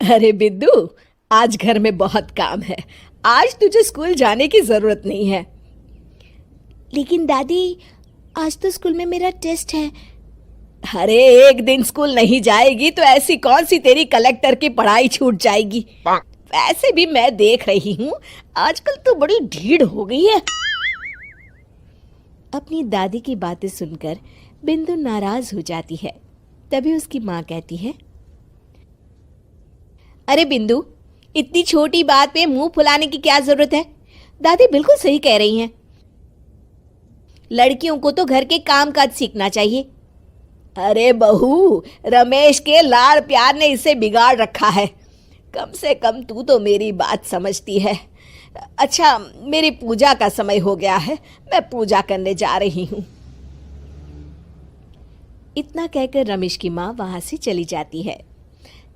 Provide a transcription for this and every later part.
अरे बिद्दू, आज घर में बहुत काम है। आज तुझे स्कूल जाने की जरूरत नहीं है। लेकिन दादी, आज तो स्कूल में मेरा टेस्ट है। अरे एक दिन स्कूल नहीं जाएगी तो ऐसी कौन सी तेरी कलेक्टर की पढ़ाई छूट जाएगी। वैसे भी मैं देख रही हूँ आजकल तो बड़ी ढीठ हो गई है। अपनी दादी की बातें सुनकर बिंदु नाराज हो जाती है। तभी उसकी माँ कहती है, अरे बिंदु, इतनी छोटी बात पे मुंह फुलाने की क्या जरूरत है। दादी बिल्कुल सही कह रही हैं। लड़कियों को तो घर के काम काज सीखना चाहिए। अरे बहू, रमेश के लाड़ प्यार ने इसे बिगाड़ रखा है। कम से कम तू तो मेरी बात समझती है। अच्छा, मेरी पूजा का समय हो गया है, मैं पूजा करने जा रही हूँ। इतना कहकर रमेश की माँ वहां से चली जाती है।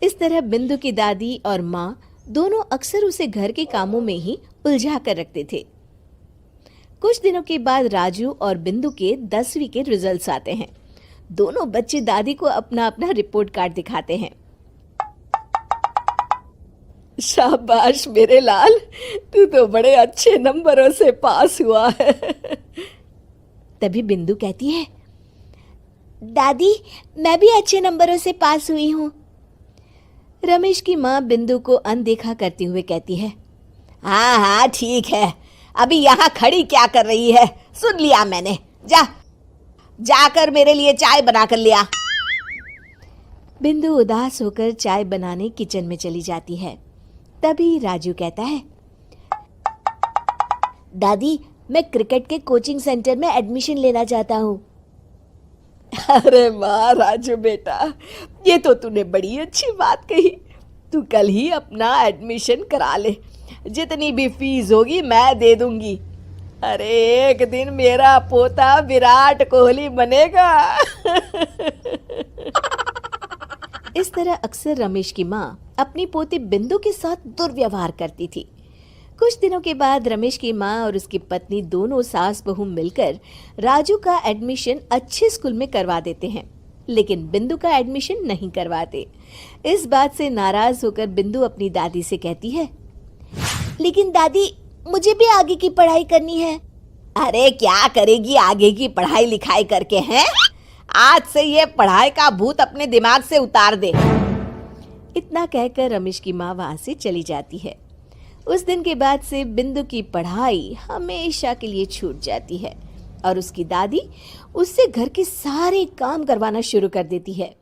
इस तरह बिंदु की दादी और माँ दोनों अक्सर उसे घर के कामों में ही उलझा कर रखते थे। कुछ दिनों के बाद राजू और बिंदु के 10वीं के रिजल्ट्स आते हैं। दोनों बच्चे दादी को अपना अपना रिपोर्ट कार्ड दिखाते हैं। शाबाश मेरे लाल, तू तो बड़े अच्छे नंबरों से पास हुआ है। तभी बिंदु कहती है, दादी, मैं भी अच्छे नंबरों से पास हुई हूँ। रमेश की माँ बिंदु को अनदेखा करते हुए कहती है, हाँ हाँ ठीक है, अभी यहाँ खड़ी क्या कर रही है, सुन लिया मैंने। जाकर मेरे लिए चाय बना कर लिया। बिंदु उदास होकर चाय बनाने किचन में चली जाती है। तभी राजू कहता है, दादी, मैं क्रिकेट के कोचिंग सेंटर में एडमिशन लेना चाहता हूँ। अरे वाह राजू बेटा, ये तो तूने बड़ी अच्छी बात कही। तू कल ही अपना एडमिशन करा ले, जितनी भी फीस होगी मैं दे दूंगी। अरे एक दिन मेरा पोता विराट कोहली बनेगा। इस तरह अक्सर रमेश की माँ अपनी पोती बिंदु के साथ दुर्व्यवहार करती थी। कुछ दिनों के बाद रमेश की माँ और उसकी पत्नी दोनों सास बहू मिलकर राजू का एडमिशन अच्छे स्कूल में करवा देते हैं, लेकिन बिंदु का एडमिशन नहीं करवाते। इस बात से नाराज होकर बिंदु अपनी दादी से कहती है, लेकिन दादी, मुझे भी आगे की पढ़ाई करनी है। अरे क्या करेगी आगे की पढ़ाई लिखाई करके, हैं? आज से ये पढ़ाई का भूत अपने दिमाग से उतार दे। इतना कहकर रमेश की माँ वहां से चली जाती है। उस दिन के बाद से बिंदु की पढ़ाई हमेशा के लिए छूट जाती है और उसकी दादी उससे घर के सारे काम करवाना शुरू कर देती है।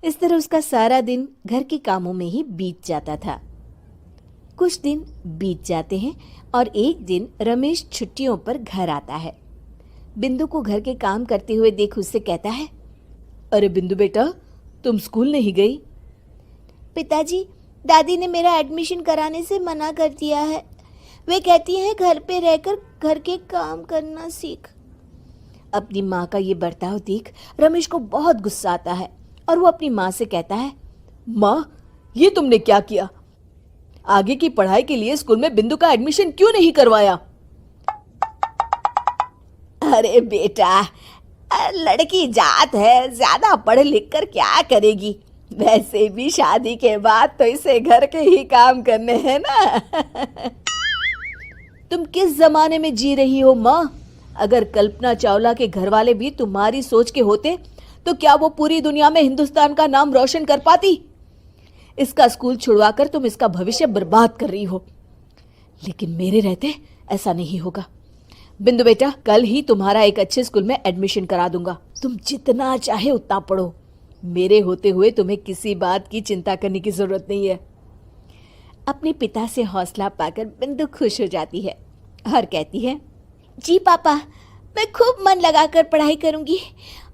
इस तरह उसका सारा दिन घर के कामों में ही बीत जाता था। कुछ दिन बीत जाते हैं और एक दिन रमेश छुट्टियों पर घर आता है। बिंदु को घर के काम करते हुए देख उससे कहता है, अरे बिंदु बेटा, तुम स्कूल नहीं गई? पिताजी, दादी ने मेरा एडमिशन कराने से मना कर दिया है। वे कहती हैं घर पे रहकर घर के काम करना सीख। अपनी माँ का ये बर्ताव देख रमेश को बहुत गुस्सा आता है और वो अपनी माँ से कहता है, माँ, ये तुमने क्या किया? आगे की पढ़ाई के लिए स्कूल में बिंदु का एडमिशन क्यों नहीं करवाया? अरे बेटा, लड़की जात है, ज्यादा पढ़ लिख कर क्या करेगी? वैसे भी शादी के बाद तो इसे घर के ही काम करने हैं ना। तुम किस जमाने में जी रही हो माँ? अगर कल्पना चावला के घर वाले भी तुम्हारी सोच के होते तो क्या वो पूरी दुनिया में हिंदुस्तान का नाम रोशन कर पाती? इसका स्कूल छुड़वाकर तुम इसका भविष्य बर्बाद कर रही हो, लेकिन मेरे रहते ऐसा नहीं होगा। बिंदु बेटा, कल ही तुम्हारा एक अच्छे स्कूल में एडमिशन करा दूंगा। तुम जितना चाहे उतना पढ़ो। मेरे होते हुए तुम्हें किसी बात की चिंता करने की जरूरत नहीं है। अपने पिता से हौसला पाकर बिंदु खुश हो जाती है और कहती है, जी पापा, मैं खूब मन लगाकर पढ़ाई करूंगी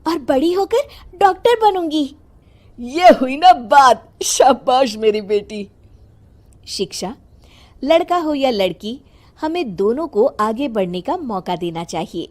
और बड़ी होकर डॉक्टर बनूंगी। ये हुई ना बात, शाबाश मेरी बेटी। शिक्षा, लड़का हो या लड़की, हमें दोनों को आगे बढ़ने का मौका देना चाहिए।